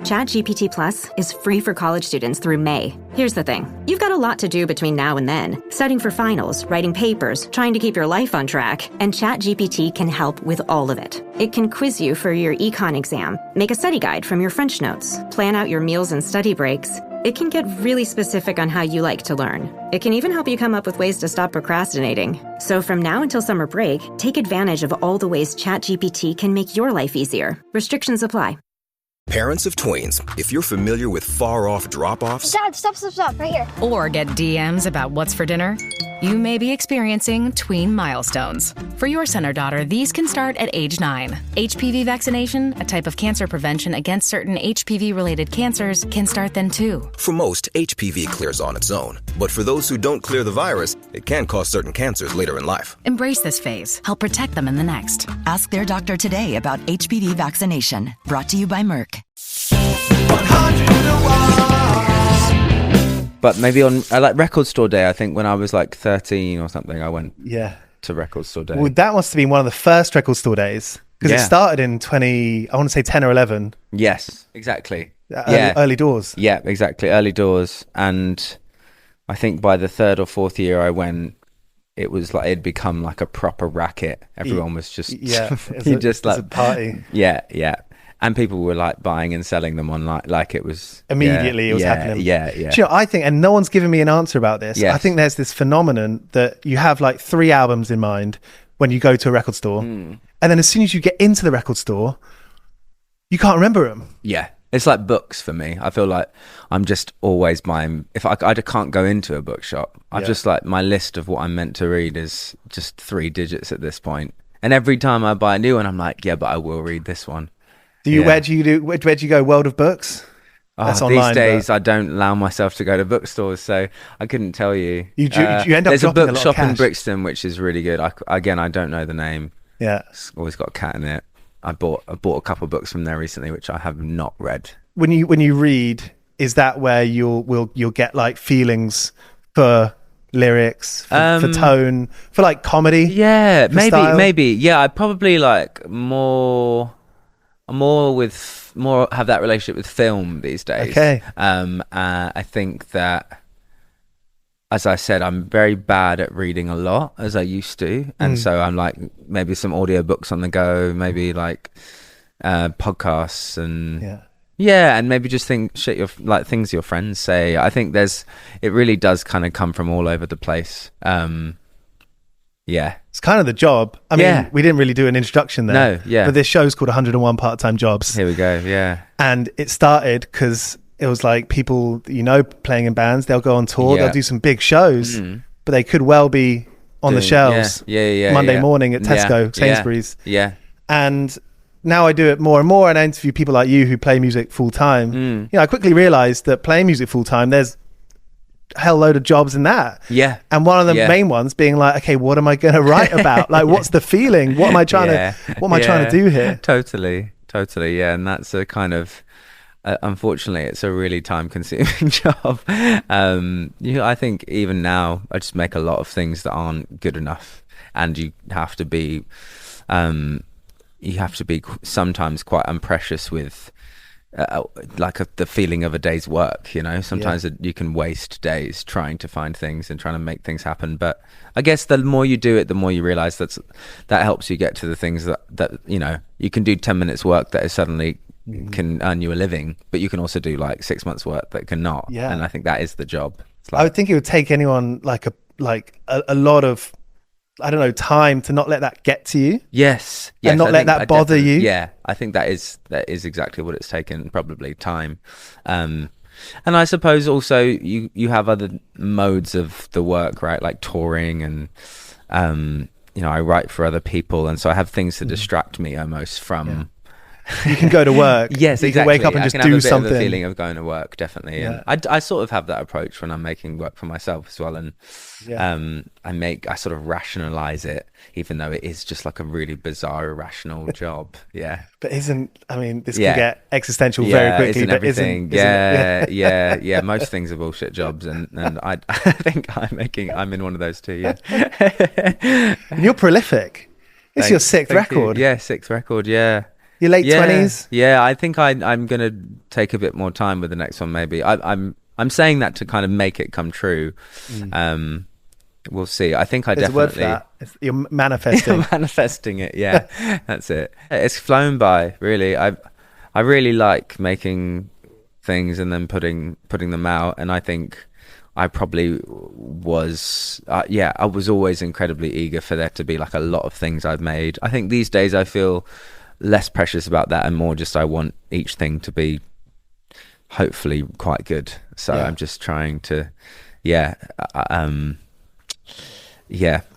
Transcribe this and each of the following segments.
ChatGPT Plus is free for college students through May. Here's the thing. You've got a lot to do between now and then. Studying for finals, writing papers, trying to keep your life on track. And ChatGPT can help with all of it. It can quiz you for your econ exam, make a study guide from your French notes, plan out your meals and study breaks. It can get really specific on how you like to learn. It can even help you come up with ways to stop procrastinating. So from now until summer break, take advantage of all the ways ChatGPT can make your life easier. Restrictions apply. Parents of tweens, if you're familiar with far-off drop-offs... Dad, stop, right here. Or get DMs about what's for dinner, you may be experiencing tween milestones. For your son or daughter, these can start at age 9. HPV vaccination, a type of cancer prevention against certain HPV-related cancers, can start then too. For most, HPV clears on its own. But for those who don't clear the virus, it can cause certain cancers later in life. Embrace this phase. Help protect them in the next. Ask their doctor today about HPV vaccination. Brought to you by Merck. But maybe on like record store day, I think when I was like 13 or something, I went to record store day. Well, that must have been one of the first record store days because it started in 10 or 11. Yes, exactly. Early doors. Yeah, exactly. Early doors. And I think by the third or fourth year I went, it was like it'd become like a proper racket. Everyone was just it's a party. Yeah. And people were like buying and selling them online, like it was immediately. It was happening. Yeah. Do you know, I think, and no one's given me an answer about this. Yes. I think there's this phenomenon that you have like 3 albums in mind when you go to a record store, and then as soon as you get into the record store, you can't remember them. Yeah, it's like books for me. I feel like I'm just always buying. If I can't go into a bookshop, I just like my list of what I'm meant to read is just 3 digits at this point. And every time I buy a new one, I'm like, yeah, but I will read this one. Where do you go? World of Books? That's online. These days, I don't allow myself to go to bookstores, so I couldn't tell you. You end up there's a dropping bookshop in cash. Brixton which is really good. I don't know the name. Yeah, it's always got a cat in it. I bought a couple of books from there recently, which I have not read. When you read, is that where you'll get like feelings for lyrics, for tone, for like comedy? Yeah, maybe. Yeah, I probably like more have that relationship with film these days. Okay. I think that, as I said, I'm very bad at reading a lot as I used to, and so I'm like maybe some audiobooks on the go, maybe like podcasts and and maybe just things your friends say. I think it really does kind of come from all over the place. Yeah. It's kind of the job. I mean, we didn't really do an introduction there. No, But this show's called 101 Part-Time Jobs. Here we go, yeah. And it started because it was like people, playing in bands, they'll go on tour, they'll do some big shows, but they could well be on the shelves Monday morning at Tesco, Sainsbury's. Yeah. And now I do it more and more, and I interview people like you who play music full-time. I quickly realised that playing music full-time, there's hell load of jobs in that, and one of the main ones being like, okay, what am I going to write about? Like, what's the feeling? What am I trying to do here? Totally, yeah. And that's a kind of unfortunately, it's a really time-consuming job. I think even now I just make a lot of things that aren't good enough, and you have to be sometimes quite unprecious with the feeling of a day's work. Sometimes you can waste days trying to find things and trying to make things happen, but I guess the more you do it, the more you realize that helps you get to the things that you can do 10 minutes work that is suddenly can earn you a living, but you can also do like 6 months work that cannot. And I think that is the job. I would think it would take anyone like a lot of, I don't know, time to not let that get to you. Yes. And not let that bother you. Yeah, I think that is exactly what it's taken, probably time. And I suppose also you have other modes of the work, right? Like touring and, I write for other people. And so I have things to distract me almost from... You can go to work. Yes, exactly. You can wake up and just do something. Have a feeling of going to work, definitely. And I sort of have that approach when I'm making work for myself as well. And I sort of rationalize it, even though it is just like a really bizarre, irrational job. Yeah. But this can get existential very quickly. Isn't everything? Yeah. Most things are bullshit jobs, and I think I'm in one of those too. Yeah. And you're prolific. It's your sixth record. Yeah, sixth record. Yeah. Your late 20s? Yeah, I think I'm going to take a bit more time with the next one. Maybe I'm saying that to kind of make it come true. We'll see. I think There's definitely. A word for that. You're manifesting. You're manifesting it. Yeah, that's it. It's flown by. Really, I really like making things and then putting them out. And I think I probably was. I was always incredibly eager for there to be like a lot of things I've made. I think these days I feel less precious about that and more just I want each thing to be hopefully quite good. So I'm just trying to,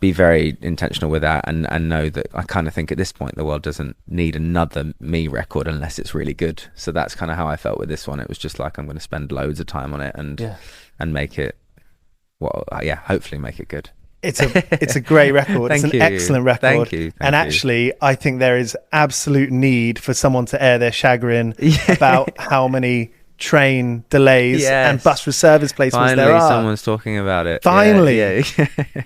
be very intentional with that and know that I kind of think at this point the world doesn't need another me record unless it's really good. So that's kind of how I felt with this one. It was just like I'm going to spend loads of time on it and make it, hopefully make it good. It's a great record. It's an excellent record. Thank you. And actually, I think there is absolute need for someone to air their chagrin about how many train delays and bus service placements there are. Finally, someone's talking about it. Finally.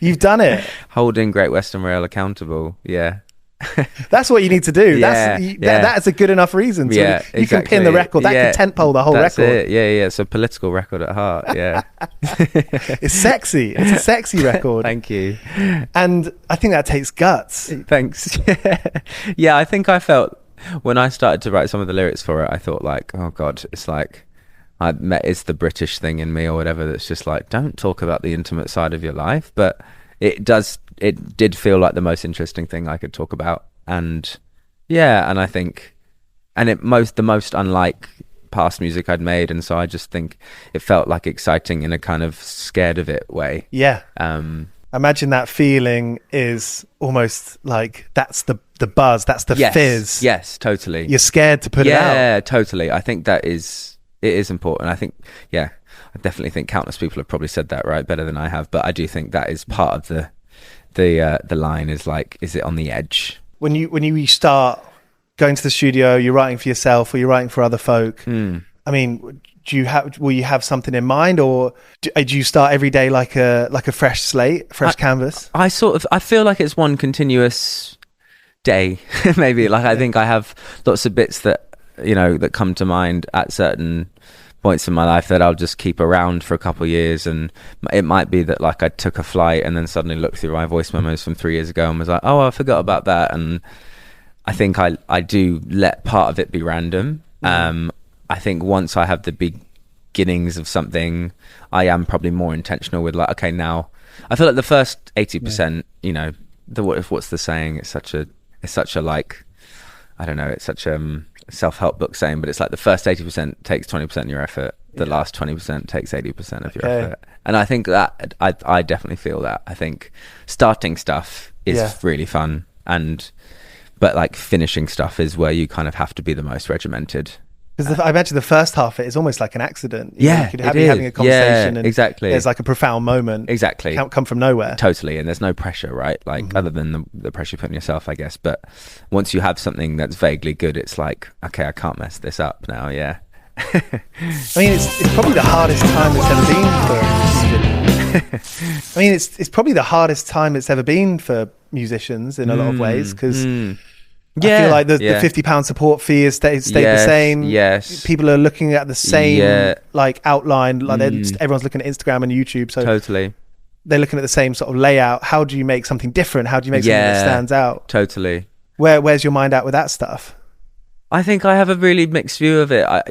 You've done it. Holding Great Western Rail accountable. Yeah. That's what you need to do. That's a good enough reason. You can pin the record. That can tentpole the whole record. It. Yeah. It's a political record at heart. Yeah. It's sexy. It's a sexy record. Thank you. And I think that takes guts. Thanks. Yeah, I think I felt when I started to write some of the lyrics for it, I thought like, oh God, it's like it's the British thing in me or whatever that's just like, don't talk about the intimate side of your life. But it did feel like the most interesting thing I could talk about. And and I think the most unlike past music I'd made. And so I just think it felt like exciting in a kind of scared of it way. Yeah. Imagine that feeling is almost like that's the buzz, that's the fizz. Yes, totally. You're scared to put it out. Yeah, totally. I think it is important. I think, I definitely think countless people have probably said that right better than I have. But I do think that is part of the line is like, is it on the edge? When you start going to the studio, you're writing for yourself or you're writing for other folk. I mean, will you have something in mind, or do you start every day like a fresh slate, canvas? I feel like it's one continuous day, maybe. Like I think I have lots of bits that that come to mind at certain points in my life that I'll just keep around for a couple of years, and it might be that like I took a flight and then suddenly looked through my voice memos from 3 years ago and was like, oh, I forgot about that. And I think I do let part of it be random. I think once I have the beginnings of something, I am probably more intentional with like, okay, now I feel like the first 80%, what's the saying? It's such a like, I don't know, it's such a self-help book saying, but it's like the first 80% takes 20% of your effort. The last 20% takes 80% of your effort. And I think that I definitely feel that. I think starting stuff is really fun, but like finishing stuff is where you kind of have to be the most regimented. Because I imagine the first half of it is almost like an accident. You could be having a conversation and exactly. There's like a profound moment. Exactly. It can't come from nowhere. Totally. And there's no pressure, right? Like other than the pressure you put on yourself, I guess. But once you have something that's vaguely good, it's like, okay, I can't mess this up now. Yeah. I mean, it's probably the hardest time it's ever been for I mean, it's probably the hardest time it's ever been for musicians in a lot of ways, because I feel like the £50 support fee has stayed the same. Yes. People are looking at the same like outline. Like everyone's looking at Instagram and YouTube. So totally. They're looking at the same sort of layout. How do you make something different? How do you make something that stands out? Totally. Where's your mind at with that stuff? I think I have a really mixed view of it. I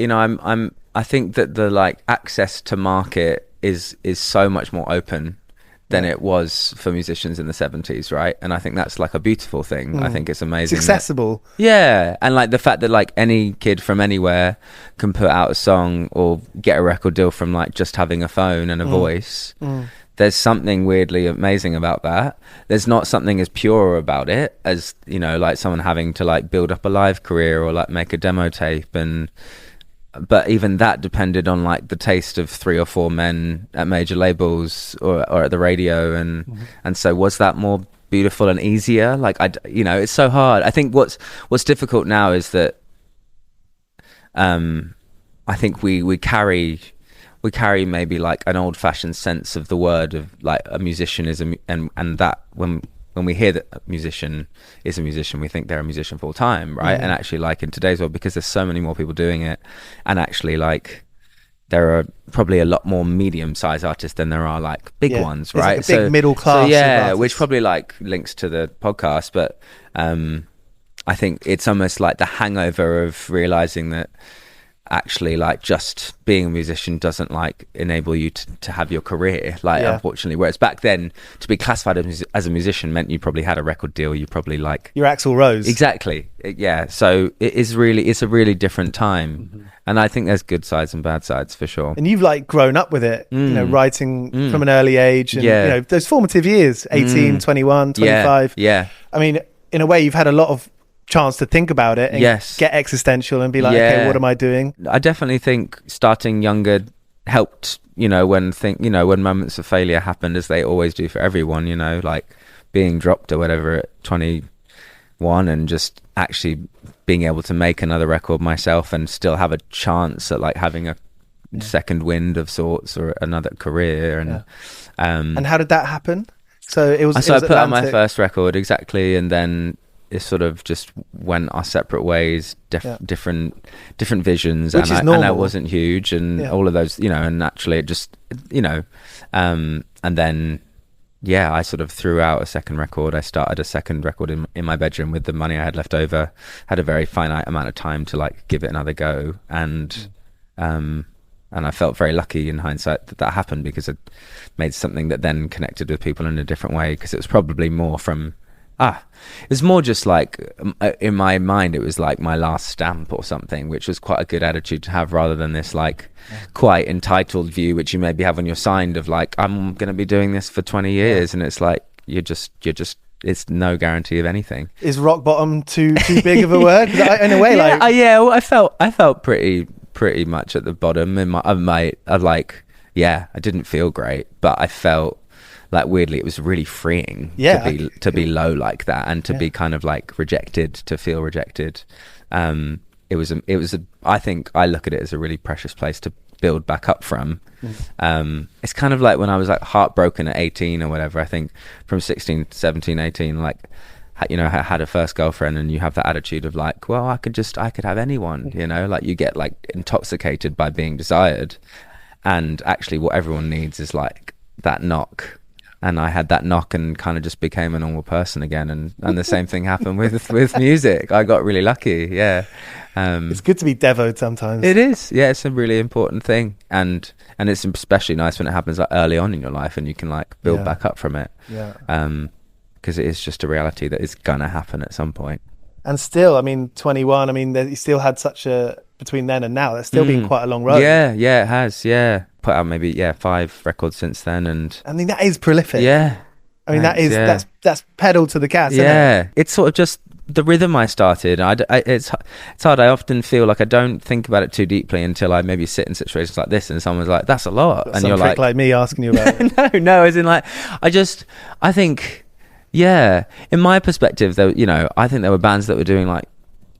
think that the like access to market is so much more open than it was for musicians in the 70s, right? And I think that's like a beautiful thing. I think it's amazing. It's accessible. And like the fact that like any kid from anywhere can put out a song or get a record deal from like just having a phone and a voice. There's something weirdly amazing about that. There's not something as pure about it as, like someone having to like build up a live career or like make a demo tape. But even that depended on like the taste of 3 or 4 men at major labels or at the radio. And so was that more beautiful and easier? Like, it's so hard. I think what's difficult now is that I think we carry maybe like an old fashioned sense of the word of like a musician is and that when when we hear that a musician is a musician, we think they're a musician full time, right? And actually, like in today's world, because there's so many more people doing it, and actually like there are probably a lot more medium-sized artists than there are like big ones, right? Like a big middle class. So, which probably like links to the podcast, but I think it's almost like the hangover of realizing that actually like just being a musician doesn't like enable you to have your career, like unfortunately, whereas back then to be classified as a musician meant you probably had a record deal, you probably like your Axl Rose. Exactly. So it's a really different time, and I think there's good sides and bad sides for sure. And you've like grown up with it, you know, writing from an early age, and you know, those formative years, 18, 21, 25. I mean, in a way you've had a lot of chance to think about it and get existential and be like, okay, what am I doing? I definitely think starting younger helped, you know, when moments of failure happened, as they always do for everyone, you know, like being dropped or whatever at 21 and just actually being able to make another record myself and still have a chance at like having a second wind of sorts or another career. And how did that happen? So I put out my first record, exactly, and then it sort of just went our separate ways, different visions, which and I wasn't huge, and all of those, you know, and naturally it just, you know, and then I sort of threw out a second record. I started a second record in my bedroom with the money I had left over, had a very finite amount of time to like give it another go, and I felt very lucky in hindsight that happened, because it made something that then connected with people in a different way, because it was probably more from it was more just like, in my mind, it was like my last stamp or something, which was quite a good attitude to have, rather than this like quite entitled view, which you maybe have when you're signed, of like, I'm going to be doing this for 20 years. And it's like, you're just, it's no guarantee of anything. Is rock bottom too big of a word? In a way, well, I felt pretty much at the bottom I didn't feel great, but I felt like, weirdly, it was really freeing to be low like that, and to be kind of like rejected, to feel rejected. I think I look at it as a really precious place to build back up from. It's kind of like when I was like heartbroken at 18 or whatever. I think from 16, 17, 18, like, you know, I had a first girlfriend, and you have that attitude of like, well, I could have anyone, you know, like you get like intoxicated by being desired, and actually what everyone needs is like that knock. And I had that knock and kind of just became a normal person again. And the same thing happened with music. I got really lucky. It's good to be devoed sometimes. It is. Yeah, it's a really important thing. And it's especially nice when it happens like early on in your life, and you can like build back up from it. Because it is just a reality that is going to happen at some point. And still, I mean, 21, I mean, you still had such a, between then and now, there's still been quite a long road. Yeah, it has, put out maybe 5 records since then, and I mean, that is prolific. I mean, thanks, that's pedal to the cat. Isn't it? It's sort of just the rhythm I started. It's hard. I often feel like I don't think about it too deeply until I maybe sit in situations like this, and someone's like, "That's a lot," and you're like me asking you about it. No, as in like, I think, in my perspective, though, you know, I think there were bands that were doing like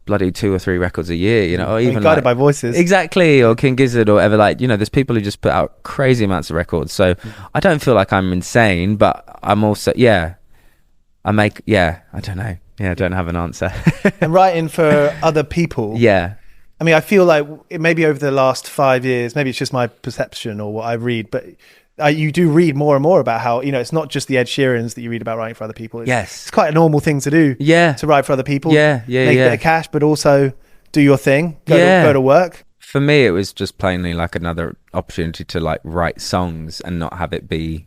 bloody 2 or 3 records a year, you know, or even Guided by Voices, exactly, or King Gizzard or whatever. Like, you know, there's people who just put out crazy amounts of records. So I don't feel like I'm insane, but I'm also I don't know. I don't have an answer. And writing for other people. I mean, I feel like maybe over the last 5 years, maybe it's just my perception or what I read, but you do read more and more about how, you know, it's not just the Ed Sheerans that you read about writing for other people. It's quite a normal thing to do. To write for other people. Make a bit of cash, but also do your thing. Go to work. For me, it was just plainly like another opportunity to like write songs and not have it be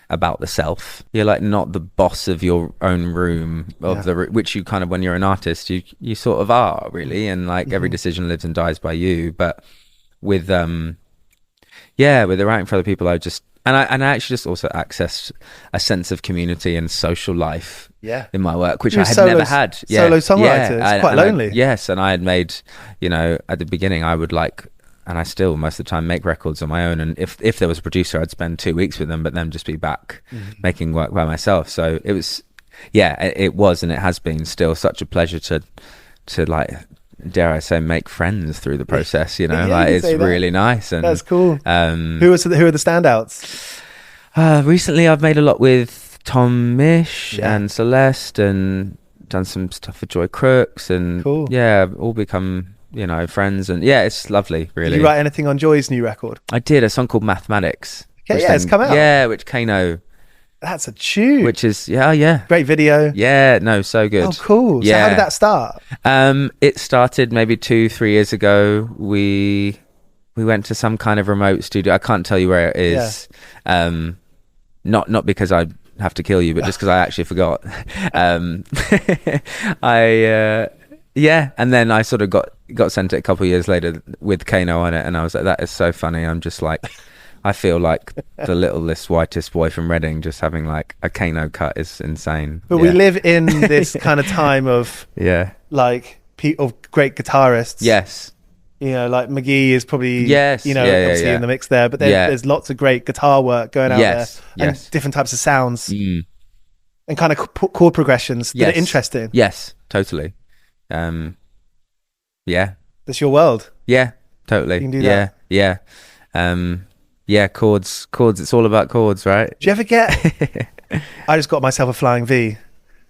about the self. You're like not the boss of your own room of which you kind of, when you're an artist, you sort of are really, and like every decision lives and dies by you. But with with the writing for other people, I actually just also accessed a sense of community and social life in my work, which I had never had. Solo songwriter, it's quite lonely. And I had made, you know, at the beginning I would like, and I still most of the time make records on my own, and if there was a producer, I'd spend 2 weeks with them, but then just be back making work by myself. So it was, it was, and it has been still such a pleasure to like, dare I say, make friends through the process, you know. Like, it's really nice. And that's cool. Who are the standouts? Recently I've made a lot with Tom Mish and Celeste, and done some stuff with Joy Crookes, and all become friends, and it's lovely, really. Did you write anything on Joy's new record? I did a song called Mathematics. It's come out. Which Kano. That's a tune. Which is great video. So good. Oh, cool. So how did that start? It started maybe 2-3 years ago. We went to some kind of remote studio. I can't tell you where it is. Not because I have to kill you, but just because I actually forgot. And then I sort of got sent it a couple of years later with Kano on it, and I was like, that is so funny. I'm just like, I feel like the littlest, whitest boy from Reading just having like a Kano cut is insane. But we live in this kind of time of like of great guitarists. Yes. Like McGee is probably obviously in the mix there, but there's lots of great guitar work going out there, and different types of sounds and kind of chord progressions that are interesting. Yes, totally. That's your world. Yeah, totally. You can do that. Chords. It's all about chords, right? Do you ever get? I just got myself a flying V,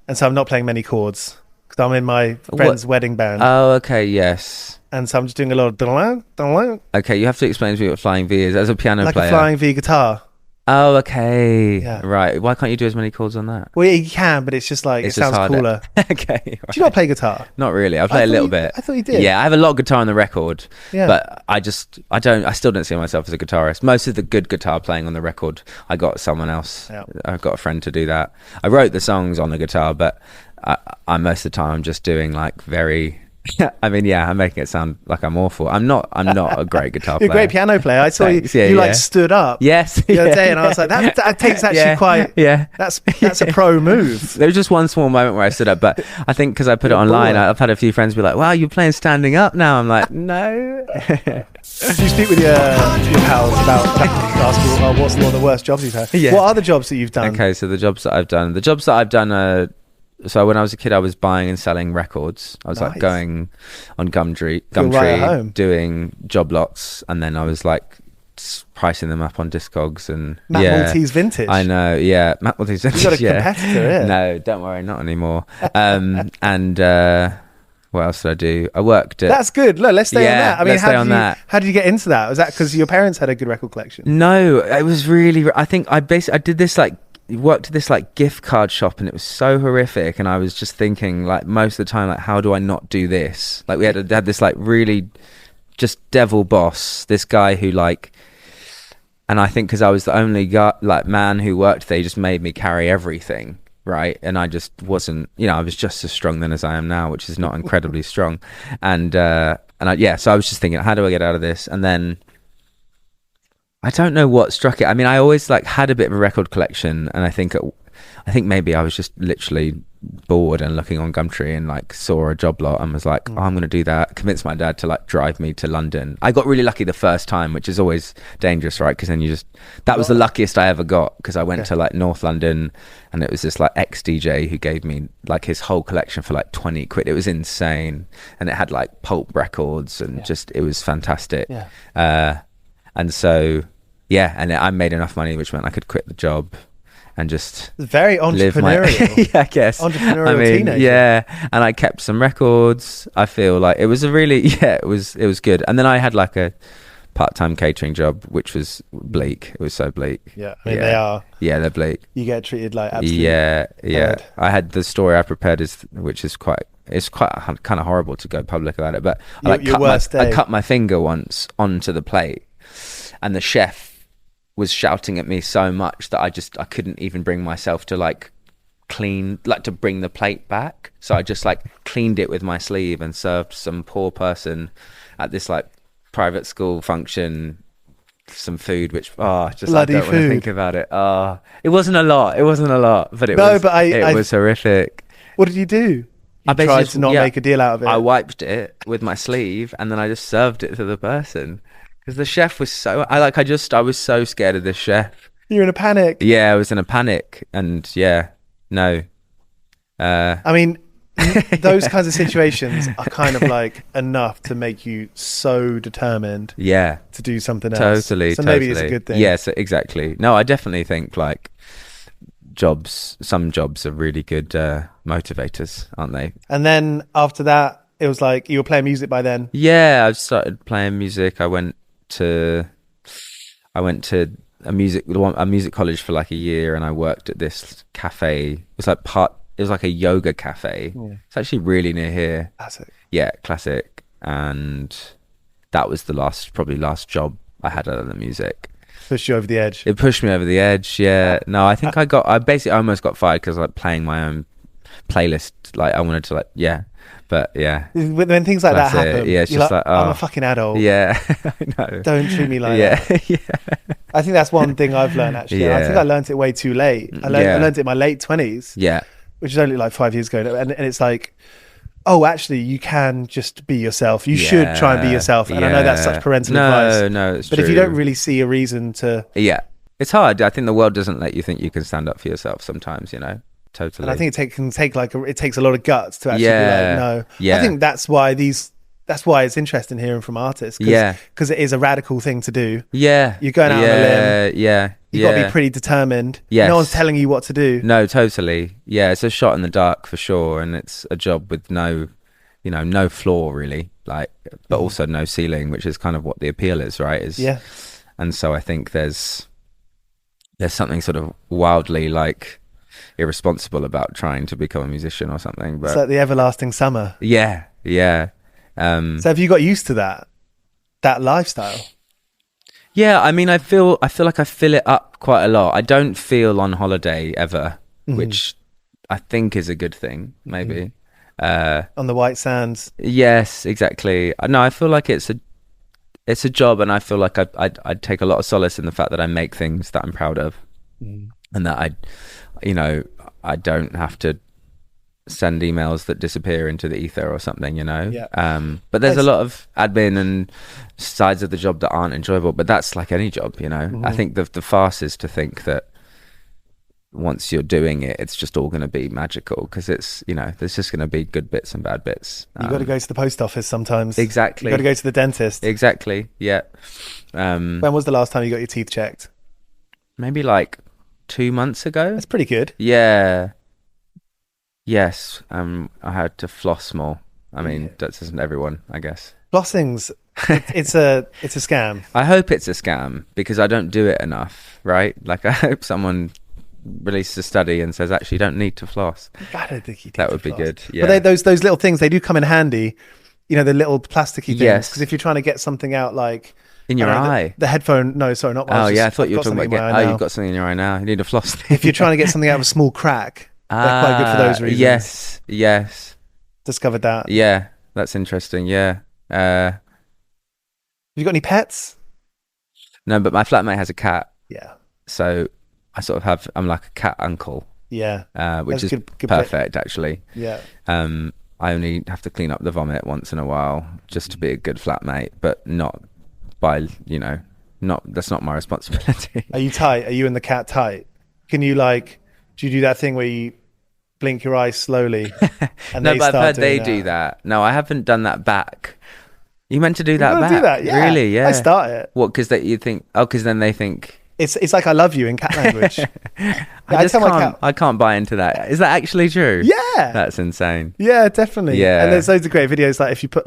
and so I'm not playing many chords because I'm in my friend's wedding band. Oh, okay, yes. And so I'm just doing a lot of. Okay, you have to explain to me what flying V is as a piano player. Like a flying V guitar. Oh, okay. Yeah. Right. Why can't you do as many chords on that? Well, you can, but it's just like, it sounds cooler. Okay. Right. Do you not play guitar? Not really. I play a little bit. I thought you did. Yeah, I have a lot of guitar on the record, but I still don't see myself as a guitarist. Most of the good guitar playing on the record, I got someone else. Yeah. I've got a friend to do that. I wrote the songs on the guitar, but I most of the time I'm just doing like very... I mean, I'm making it sound like I'm awful. I'm not a great guitar player. You're a great piano player. I saw you like stood up the other day, and I was like, that takes actually quite... That's a pro move. There was just one small moment where I stood up, but I think because I put it online, I've had a few friends be like, wow, you're playing standing up now. I'm like, no. Do you speak with your pals about basketball? What's one of the worst jobs you've had? What are the jobs that you've done? Okay, so the jobs that I've done are... So when I was a kid, I was buying and selling records. I was like going on Gumtree, doing job lots, and then I was like pricing them up on Discogs and Maltese vintage. I know, Maltese vintage. You got a competitor, yeah? No, don't worry, not anymore. And what else did I do? I worked at... That's good. Look, let's stay on that. I mean, how did you get into that? Was that because your parents had a good record collection? No, it was really... I think I did this like... worked at this like gift card shop, and it was so horrific, and I was just thinking like most of the time, like, how do I not do this? Like we had this like really just devil boss, this guy who like, and I think because I was the only guy, like man who worked there, he just made me carry everything, right? And I just wasn't, I was just as strong then as I am now, which is not incredibly strong. And so I was just thinking, how do I get out of this? And then I don't know what struck it. I mean, I always like had a bit of a record collection, and I think maybe I was just literally bored and looking on Gumtree and like saw a job lot and was like, oh, I'm going to do that. Convinced my dad to like drive me to London. I got really lucky the first time, which is always dangerous, right? Because then that was the luckiest I ever got, because I went to like North London, and it was this like ex-DJ who gave me like his whole collection for like 20 quid. It was insane. And it had like Pulp records and it was fantastic. And so... and I made enough money, which meant I could quit the job and just very entrepreneurial. I guess entrepreneurial teenager. Yeah, and I kept some records. I feel like it was a really it was good. And then I had like a part-time catering job, which was bleak. It was so bleak. Yeah, I mean they are. Yeah, they're bleak. You get treated like absolutely. Yeah. I had the story I prepared which is quite kind of horrible to go public about it, but I cut my finger once onto the plate, and the chef was shouting at me so much that I couldn't even bring myself to like to bring the plate back. So I just like cleaned it with my sleeve and served some poor person at this like private school function some food, which just bloody I don't want to think about it. It wasn't a lot, but it was horrific. What did you do? I tried to not make a deal out of it. I wiped it with my sleeve, and then I just served it to the person. Because the chef was I was so scared of this chef. You're in a panic. Yeah, I was in a panic, and no. I mean, those kinds of situations are kind of like enough to make you so determined. Yeah. To do something else. Totally. So maybe it's a good thing. Yes, exactly. No, I definitely think like some jobs are really good motivators, aren't they? And then after that, it was like you were playing music by then. Yeah, I started playing music. I went to a music college for like a year, and I worked at this cafe. It was like a yoga cafe. Yeah. It's actually really near here. Classic. Yeah, classic. And that was probably last job I had out of the music. Pushed you over the edge. It pushed me over the edge. Yeah. No, I think I basically almost got fired because I was like playing my own playlist. Like I wanted to but yeah. When things like that happen, yeah, it's just like, I'm a fucking adult. Yeah, I know. Don't treat me like that. Yeah. I think that's one thing I've learned actually. Yeah. I think I learned it way too late. I learned it in my late 20s. Yeah. Which is only like 5 years ago. And it's like, oh, actually, you can just be yourself. You should try and be yourself. And I know that's such parental advice. No, it's But true. if you don't really see a reason to... Yeah. It's hard. I think the world doesn't let you think you can stand up for yourself sometimes, Totally. And I think it takes a lot of guts to actually be like, no. Yeah. I think that's why it's interesting hearing from artists. Because it is a radical thing to do. Yeah. You're going out on a limb. Yeah. You've got to be pretty determined. Yes. No one's telling you what to do. No, totally. Yeah, it's a shot in the dark for sure. And it's a job with no floor really, but also no ceiling, which is kind of what the appeal is, right? And so I think there's something sort of wildly irresponsible about trying to become a musician or something. But it's like the everlasting summer. Yeah. So have you got used to that lifestyle? Yeah, I mean, I feel like I fill it up quite a lot. I don't feel on holiday ever, which I think is a good thing, maybe. On the white sands. Yes, exactly. No, I feel like it's a job, and I feel like I take a lot of solace in the fact that I make things that I'm proud of, and that I don't have to send emails that disappear into the ether or something, Yeah. But there's a lot of admin and sides of the job that aren't enjoyable, but that's like any job, I think the farce is to think that once you're doing it, it's just all going to be magical, because it's, there's just going to be good bits and bad bits. You got to go to the post office sometimes. Exactly. You got to go to the dentist. Exactly. Yeah. When was the last time you got your teeth checked? Maybe like 2 months ago. That's pretty good. Yeah. Yes. I had to floss more. I mean, that isn't everyone, I guess. Flossing's it's a scam. I hope it's a scam, because I don't do it enough, right? Like, I hope someone releases a study and says, actually, you don't need to floss. I don't think you do. That would be good. Yeah. But those little things, they do come in handy. The little plasticky things. Yes. Because if you're trying to get something out, like in your eye, the headphone. No, sorry, not. Oh yeah, I thought you were talking about. You've got something in your eye now. You need a floss. If you're trying to get something out of a small crack, they're quite good for those reasons. Yes. Discovered that. Yeah, that's interesting. Yeah. Have you got any pets? No, but my flatmate has a cat. Yeah. So I sort of I'm like a cat uncle. Yeah. Which that's is good perfect, actually. Yeah. I only have to clean up the vomit once in a while just to be a good flatmate, but not by, that's not my responsibility. Are you tight? Are you and the cat tight? Can you do you do that thing where you blink your eyes slowly? And No, but I've heard they do that. No, I haven't done that back. You meant to do that back? Do that, yeah. Really? Yeah. I start it. What? Because you think? Oh, because then they think. It's like I love you in cat language. I can't buy into that. Is that actually true? Yeah. That's insane. Yeah, definitely. Yeah. And there's loads of great videos, like if you put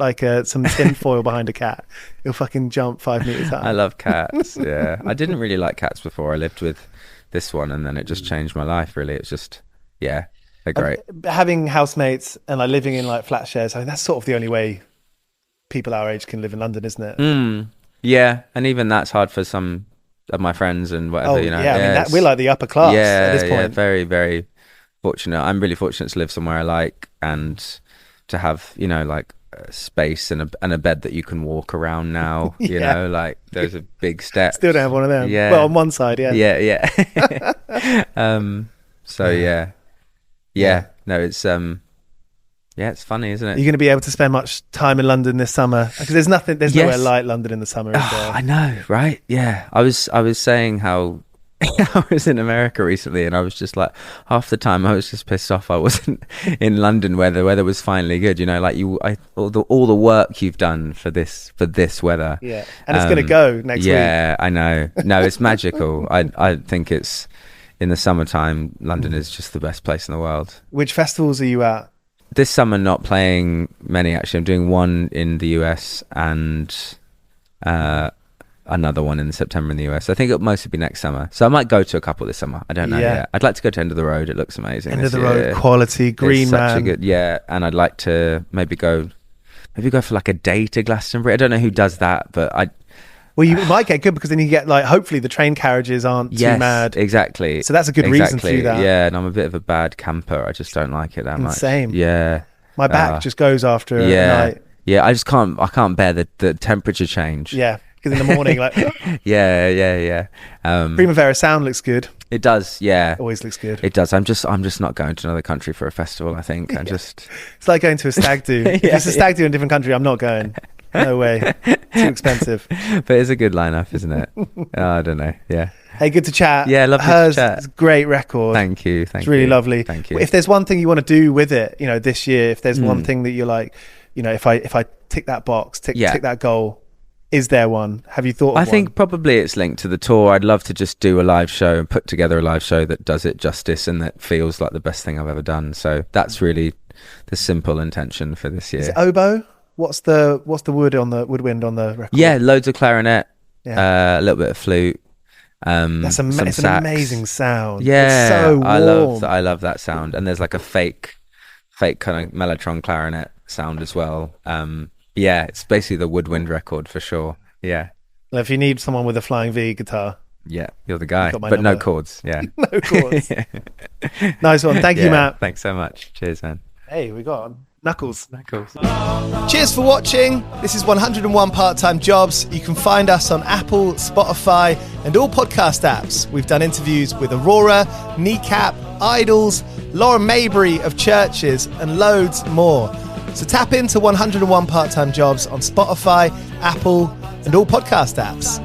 some tin foil behind a cat, it'll fucking jump 5 meters high. I love cats. Yeah. I didn't really like cats before. I lived with this one, and then it just changed my life, really. It's just, yeah, they're great. Having housemates and living in flat shares, I mean, that's sort of the only way people our age can live in London, isn't it? Yeah. And even that's hard for some of my friends and whatever, Yeah, I mean, we're like the upper class at this point. Yeah, very, very fortunate. I'm really fortunate to live somewhere I like, and to have, space and a bed that you can walk around now. Those are big steps. Still don't have one of them. Yeah. Well, on one side, yeah. Yeah. So yeah. No, it's it's funny, isn't it? You're going to be able to spend much time in London this summer, because there's nowhere like London in the summer, is there? I know, right? Yeah. I was saying how I was in America recently, and I was just like, half the time I was just pissed off I wasn't in London where the weather was finally good. All the work you've done for this weather. Yeah, and it's going to go next week. Yeah, I know. No, it's magical. I think it's in the summertime, London is just the best place in the world. Which festivals are you at? This summer, not playing many, actually. I'm doing one in the US and another one in September in the US. I think it'll mostly be next summer. So I might go to a couple this summer. I don't know yet. I'd like to go to End of the Road. It looks amazing. End of the Road, quality, Green Man. Such a good, and I'd like to maybe go for like a day to Glastonbury. I don't know who does that, but Well, you might get good because then you get like, hopefully the train carriages aren't too mad. Exactly. So that's a good reason to do that. Yeah, and I'm a bit of a bad camper. I just don't like it that much. Same. Yeah. My back just goes after a night. Yeah, I can't bear the temperature change. Yeah, because in the morning, like... Yeah. Primavera Sound looks good. It does, yeah. Always looks good. It does. I'm just not going to another country for a festival, I think. It's like going to a stag do. If it's a stag do in a different country, I'm not going. No way. Too expensive. But it's a good lineup, isn't it? I don't know. Yeah. Hey, good to chat. Yeah, lovely to chat. It's a great record. Thank you. It's really lovely. Thank you. If there's one thing you want to do with it, this year, if there's one thing that you're like, if I tick that box, tick that goal, is there one? Have you thought of I think probably it's linked to the tour. I'd love to just do a live show and put together a live show that does it justice and that feels like the best thing I've ever done. So that's really the simple intention for this year. Is it oboe? What's the woodwind on the record? Yeah, loads of clarinet, a little bit of flute. It's an amazing sound. Yeah, it's so warm. I love that sound. And there's like a fake kind of mellotron clarinet sound as well. It's basically the woodwind record for sure. Yeah. Well, if you need someone with a flying V guitar, yeah, you're the guy. But no chords. Yeah, no chords. Nice one. Thank you, Matt. Thanks so much. Cheers, man. Hey, we got on. Knuckles. Cheers for watching. This is 101 Part-Time Jobs. You can find us on Apple, Spotify, and all podcast apps. We've done interviews with Aurora, Kneecap, Idols, Lauren Maybury of Churches, and loads more. So tap into 101 Part-Time Jobs on Spotify, Apple, and all podcast apps.